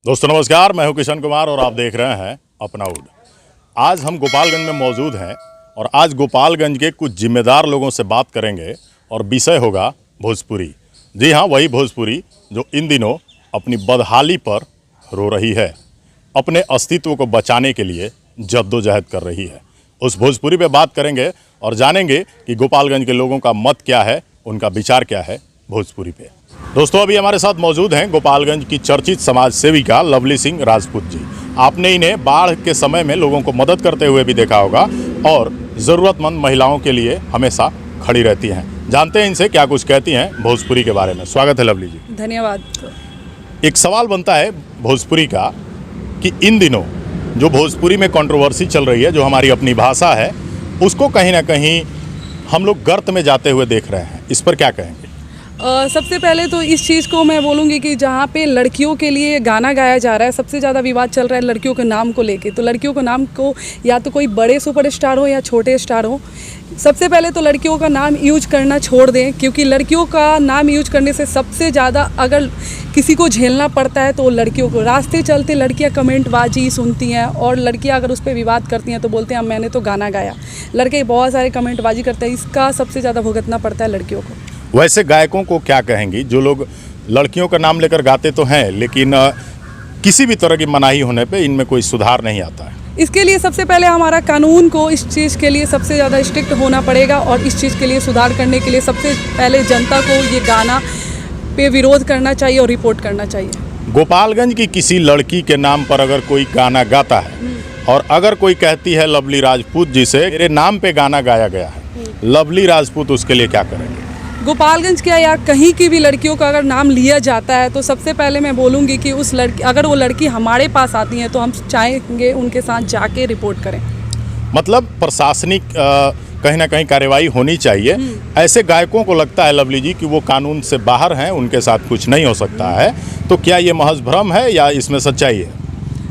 दोस्तों नमस्कार, मैं हूं किशन कुमार और आप देख रहे हैं अपना उड। आज हम गोपालगंज में मौजूद हैं और आज गोपालगंज के कुछ जिम्मेदार लोगों से बात करेंगे और विषय होगा भोजपुरी। जी हाँ, वही भोजपुरी जो इन दिनों अपनी बदहाली पर रो रही है, अपने अस्तित्व को बचाने के लिए जद्दोजहद कर रही है। उस भोजपुरी पे बात करेंगे और जानेंगे कि गोपालगंज के लोगों का मत क्या है, उनका विचार क्या है भोजपुरी पे। दोस्तों अभी हमारे साथ मौजूद हैं गोपालगंज की चर्चित समाज सेविका लवली सिंह राजपूत जी। आपने इन्हें बाढ़ के समय में लोगों को मदद करते हुए भी देखा होगा और ज़रूरतमंद महिलाओं के लिए हमेशा खड़ी रहती हैं। जानते हैं इनसे क्या कुछ कहती हैं भोजपुरी के बारे में। स्वागत है लवली जी। धन्यवाद। एक सवाल बनता है भोजपुरी का कि इन दिनों जो भोजपुरी में कंट्रोवर्सी चल रही है, जो हमारी अपनी भाषा है, उसको कहीं ना कहीं हम लोग गर्त में जाते हुए देख रहे हैं। इस पर क्या कहेंगे? सबसे पहले तो इस चीज़ को मैं बोलूँगी कि जहाँ पे लड़कियों के लिए गाना गाया जा रहा है, सबसे ज़्यादा विवाद चल रहा है लड़कियों के नाम को लेके। तो लड़कियों के नाम को या तो कोई बड़े सुपरस्टार हो या छोटे स्टार हो, सबसे पहले तो लड़कियों का नाम यूज करना छोड़ दें, क्योंकि लड़कियों का नाम यूज करने से सबसे ज़्यादा अगर किसी को झेलना पड़ता है तो लड़कियों को। रास्ते चलते लड़कियां कमेंटबाजी सुनती हैं और लड़कियां अगर उस पर विवाद करती हैं तो बोलते हैं मैंने तो गाना गाया। लड़के बहुत सारे कमेंटबाजी करते हैं, इसका सबसे ज़्यादा भुगतना पड़ता है लड़कियों को। वैसे गायकों को क्या कहेंगी जो लोग लड़कियों का नाम लेकर गाते तो हैं, लेकिन किसी भी तरह की मनाही होने पे इनमें कोई सुधार नहीं आता है? इसके लिए सबसे पहले हमारा कानून को इस चीज़ के लिए सबसे ज़्यादा स्ट्रिक्ट होना पड़ेगा और इस चीज़ के लिए सुधार करने के लिए सबसे पहले जनता को ये गाना पे विरोध करना चाहिए और रिपोर्ट करना चाहिए। गोपालगंज की किसी लड़की के नाम पर अगर कोई गाना गाता है और अगर कोई कहती है लवली राजपूत जी से मेरे नाम पे गाना गाया गया है, लवली राजपूत उसके लिए क्या करेंगे? गोपालगंज क्या या कहीं की भी लड़कियों का अगर नाम लिया जाता है तो सबसे पहले मैं बोलूँगी कि उस लड़की अगर वो लड़की हमारे पास आती है तो हम चाहेंगे उनके साथ जाके रिपोर्ट करें। मतलब प्रशासनिक कहीं ना कहीं कार्रवाई होनी चाहिए। ऐसे गायकों को लगता है लवली जी कि वो कानून से बाहर हैं, उनके साथ कुछ नहीं हो सकता है, तो क्या ये महज भ्रम है या इसमें सच्चाई है?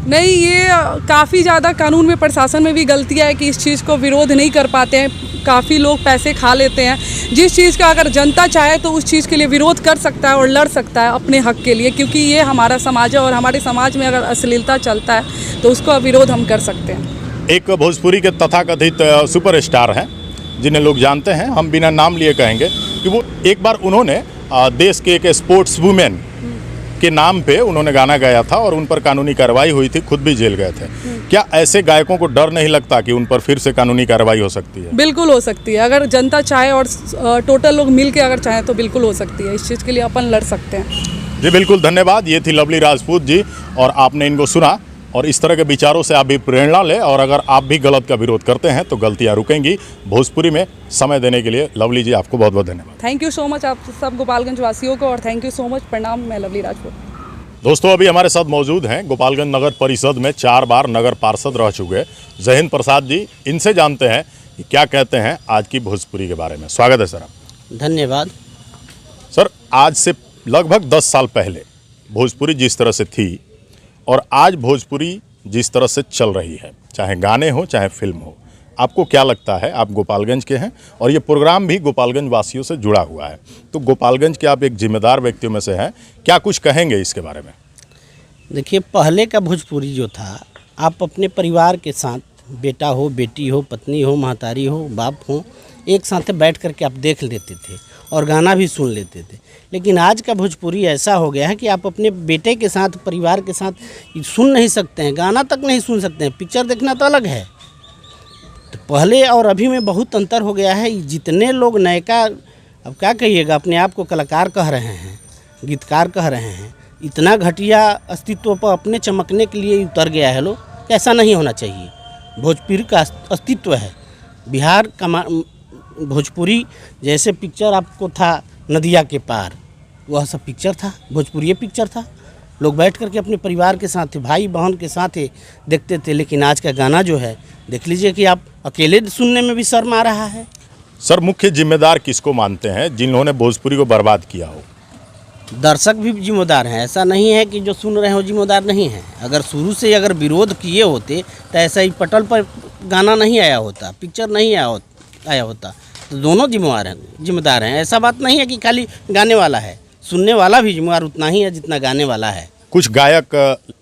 नहीं, ये काफ़ी ज़्यादा कानून में प्रशासन में भी गलतियाँ है कि इस चीज़ को विरोध नहीं कर पाते हैं। काफ़ी लोग पैसे खा लेते हैं। जिस चीज़ का अगर जनता चाहे तो उस चीज़ के लिए विरोध कर सकता है और लड़ सकता है अपने हक के लिए, क्योंकि ये हमारा समाज है और हमारे समाज में अगर अश्लीलता चलता है तो उसका विरोध हम कर सकते हैं। एक भोजपुरी के तथाकथित सुपरस्टार हैं जिन्हें लोग जानते हैं, हम बिना नाम लिए कहेंगे कि वो एक बार उन्होंने देश के एक स्पोर्ट्स वुमेन के नाम पे उन्होंने गाना गाया था और उन पर कानूनी कार्रवाई हुई थी, खुद भी जेल गए थे। क्या ऐसे गायकों को डर नहीं लगता कि उन पर फिर से कानूनी कार्रवाई हो सकती है? बिल्कुल हो सकती है, अगर जनता चाहे और टोटल लोग मिल के अगर चाहें तो बिल्कुल हो सकती है। इस चीज़ के लिए अपन लड़ सकते हैं। जी बिल्कुल, धन्यवाद। ये थी लवली राजपूत जी और आपने इनको सुना और इस तरह के विचारों से आप भी प्रेरणा लें और अगर आप भी गलत का विरोध करते हैं तो गलतियां रुकेंगी। भोजपुरी में समय देने के लिए लवली जी आपको बहुत बहुत धन्यवाद। थैंक यू सो मच आप सब गोपालगंज वासियों को और थैंक यू सो मच। प्रणाम, मैं लवली राजपूत। दोस्तों अभी हमारे साथ मौजूद हैं गोपालगंज नगर परिषद में 4 बार नगर पार्षद रह चुके जयहिंद प्रसाद जी। इनसे जानते हैं कि क्या कहते हैं आज की भोजपुरी के बारे में। स्वागत है सर। धन्यवाद सर, आज से लगभग 10 साल पहले भोजपुरी जिस तरह से थी और आज भोजपुरी जिस तरह से चल रही है, चाहे गाने हो चाहे फिल्म हो, आपको क्या लगता है? आप गोपालगंज के हैं और ये प्रोग्राम भी गोपालगंज वासियों से जुड़ा हुआ है, तो गोपालगंज के आप एक जिम्मेदार व्यक्तियों में से हैं, क्या कुछ कहेंगे इसके बारे में? देखिए, पहले का भोजपुरी जो था, आप अपने परिवार के साथ, बेटा हो, बेटी हो, पत्नी हो, महतारी हो, बाप हो, एक साथ बैठ कर के आप देख लेते थे और गाना भी सुन लेते थे। लेकिन आज का भोजपुरी ऐसा हो गया है कि आप अपने बेटे के साथ, परिवार के साथ सुन नहीं सकते हैं, गाना तक नहीं सुन सकते हैं। पिक्चर देखना तो अलग है। तो पहले और अभी में बहुत अंतर हो गया है। जितने लोग नयका, अब क्या कहिएगा, अपने आप को कलाकार कह रहे हैं, गीतकार कह रहे हैं, इतना घटिया अस्तित्व पर अपने चमकने के लिए उतर गया है लोग। ऐसा नहीं होना चाहिए। भोजपुरी का अस्तित्व है। बिहार का भोजपुरी जैसे पिक्चर आपको था नदिया के पार, वह सब पिक्चर था, भोजपुरी पिक्चर था। लोग बैठ कर के अपने परिवार के साथ, भाई बहन के साथ देखते थे। लेकिन आज का गाना जो है, देख लीजिए कि आप अकेले सुनने में भी शर्म आ रहा है। सर, मुख्य जिम्मेदार किसको मानते हैं जिन्होंने भोजपुरी को बर्बाद किया हो? दर्शक भी जिम्मेदार हैं। ऐसा नहीं है कि जो सुन रहे हो जिम्मेदार नहीं है। अगर शुरू से अगर विरोध किए होते तो ऐसा ही पटल पर गाना नहीं आया होता, पिक्चर नहीं आया होता। तो दोनों जिम्मेदार हैं। ऐसा बात नहीं है कि खाली गाने वाला है, सुनने वाला भी जिम्मेदार उतना ही है जितना गाने वाला है। कुछ गायक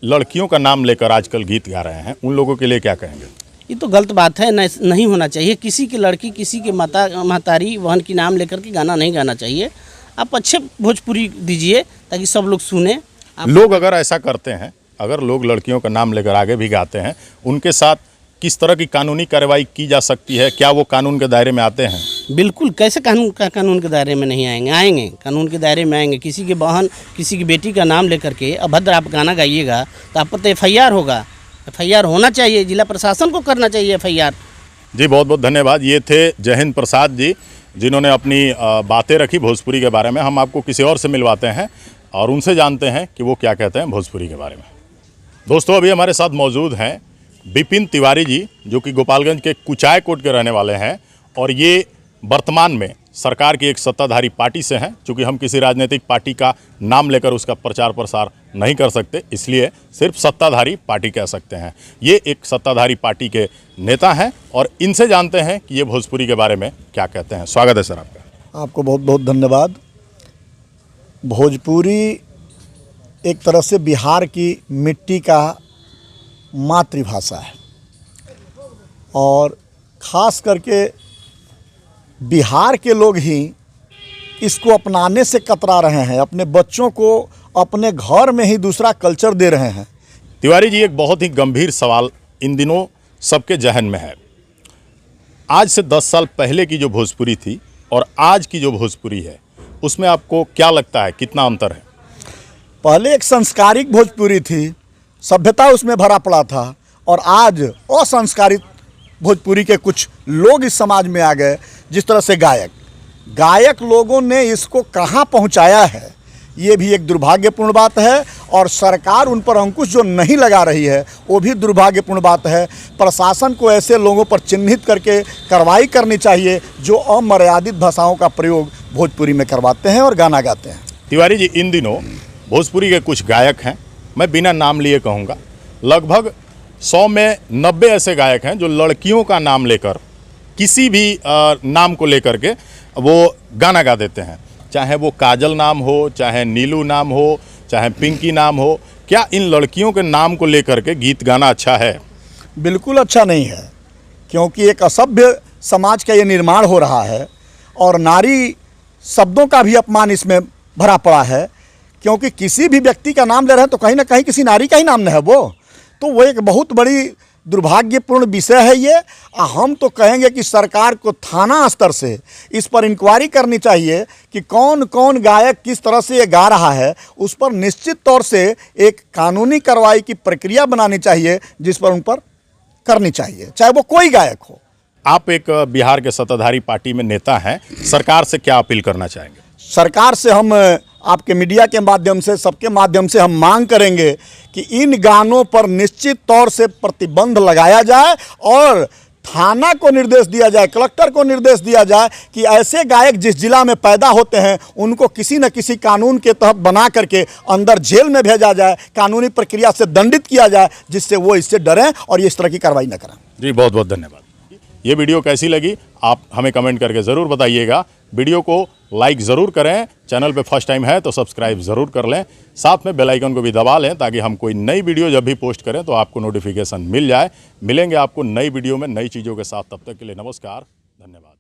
लड़कियों का नाम लेकर आजकल गीत गा रहे हैं, उन लोगों के लिए क्या कहेंगे? ये तो गलत बात है, नहीं होना चाहिए। किसी की लड़की, किसी के महतारी बहन की नाम लेकर के गाना नहीं गाना चाहिए। आप अच्छे भोजपुरी दीजिए ताकि सब लोग सुने। लोग अगर ऐसा करते हैं, अगर लोग लड़कियों का नाम लेकर आगे भी गाते हैं, उनके साथ किस तरह की कानूनी कार्रवाई की जा सकती है? क्या वो कानून के दायरे में आते हैं? बिल्कुल, कैसे कानून के दायरे में नहीं आएंगे? आएंगे, कानून के दायरे में आएंगे। किसी की बहन, किसी की बेटी का नाम लेकर के अभद्र आप गाना गाइएगा तो आप पर तो FIR होगा। FIR होना चाहिए, जिला प्रशासन को करना चाहिए FIR। जी बहुत बहुत धन्यवाद। ये थे जय हिंद प्रसाद जी, जिन्होंने अपनी बातें रखी भोजपुरी के बारे में। हम आपको किसी और से मिलवाते हैं और उनसे जानते हैं कि वो क्या कहते हैं भोजपुरी के बारे में। दोस्तों, अभी हमारे साथ मौजूद हैं विपिन तिवारी जी, जो कि गोपालगंज के कुचाय कोट के रहने वाले हैं और ये वर्तमान में सरकार की एक सत्ताधारी पार्टी से हैं। चूँकि हम किसी राजनीतिक पार्टी का नाम लेकर उसका प्रचार प्रसार नहीं कर सकते, इसलिए सिर्फ सत्ताधारी पार्टी कह सकते हैं। ये एक सत्ताधारी पार्टी के नेता हैं और इनसे जानते हैं कि ये भोजपुरी के बारे में क्या कहते हैं। स्वागत है सर आपका। आपको बहुत बहुत धन्यवाद। भोजपुरी एक तरह से बिहार की मिट्टी का मातृभाषा है और ख़ास करके बिहार के लोग ही इसको अपनाने से कतरा रहे हैं। अपने बच्चों को अपने घर में ही दूसरा कल्चर दे रहे हैं। तिवारी जी, एक बहुत ही गंभीर सवाल इन दिनों सबके जहन में है। आज से 10 साल पहले की जो भोजपुरी थी और आज की जो भोजपुरी है, उसमें आपको क्या लगता है, कितना अंतर है? पहले एक संस्कारिक भोजपुरी थी, सभ्यता उसमें भरा पड़ा था, और आज असंस्कारित भोजपुरी के कुछ लोग इस समाज में आ गए। जिस तरह से गायक लोगों ने इसको कहाँ पहुँचाया है, ये भी एक दुर्भाग्यपूर्ण बात है। और सरकार उन पर अंकुश जो नहीं लगा रही है, वो भी दुर्भाग्यपूर्ण बात है। प्रशासन को ऐसे लोगों पर चिन्हित करके कार्रवाई करनी चाहिए जो अमर्यादित भाषाओं का प्रयोग भोजपुरी में करवाते हैं और गाना गाते हैं। तिवारी जी, इन दिनों भोजपुरी के कुछ गायक हैं, मैं बिना नाम लिए कहूँगा, लगभग 100 में 90 ऐसे गायक हैं जो लड़कियों का नाम लेकर, किसी भी नाम को लेकर के वो गाना गा देते हैं। चाहे वो काजल नाम हो, चाहे नीलू नाम हो, चाहे पिंकी नाम हो। क्या इन लड़कियों के नाम को लेकर के गीत गाना अच्छा है? बिल्कुल अच्छा नहीं है, क्योंकि एक असभ्य समाज का ये निर्माण हो रहा है और नारी शब्दों का भी अपमान इसमें भरा पड़ा है। क्योंकि किसी भी व्यक्ति का नाम ले रहे हैं तो कहीं ना कहीं किसी नारी का ही नाम न है वो, तो वो एक बहुत बड़ी दुर्भाग्यपूर्ण विषय है ये। हम तो कहेंगे कि सरकार को थाना स्तर से इस पर इंक्वायरी करनी चाहिए कि कौन कौन गायक किस तरह से ये गा रहा है। उस पर निश्चित तौर से एक कानूनी कार्रवाई की प्रक्रिया बनानी चाहिए, जिस पर उन पर करनी चाहिए, चाहे वो कोई गायक हो। आप एक बिहार के सत्ताधारी पार्टी में नेता हैं, सरकार से क्या अपील करना चाहेंगे? सरकार से हम आपके मीडिया के माध्यम से, सबके माध्यम से हम मांग करेंगे कि इन गानों पर निश्चित तौर से प्रतिबंध लगाया जाए और थाना को निर्देश दिया जाए, कलेक्टर को निर्देश दिया जाए कि ऐसे गायक जिस जिला में पैदा होते हैं उनको किसी न किसी कानून के तहत बना करके अंदर जेल में भेजा जाए, कानूनी प्रक्रिया से दंडित किया जाए, जिससे वो इससे डरें और ये इस तरह की कार्रवाई न करें। जी बहुत बहुत धन्यवाद। ये वीडियो कैसी लगी आप हमें कमेंट करके ज़रूर बताइएगा। वीडियो को लाइक ज़रूर करें, चैनल पे फर्स्ट टाइम है तो सब्सक्राइब ज़रूर कर लें, साथ में बेल आइकन को भी दबा लें ताकि हम कोई नई वीडियो जब भी पोस्ट करें तो आपको नोटिफिकेशन मिल जाए। मिलेंगे आपको नई वीडियो में नई चीज़ों के साथ, तब तक के लिए नमस्कार, धन्यवाद।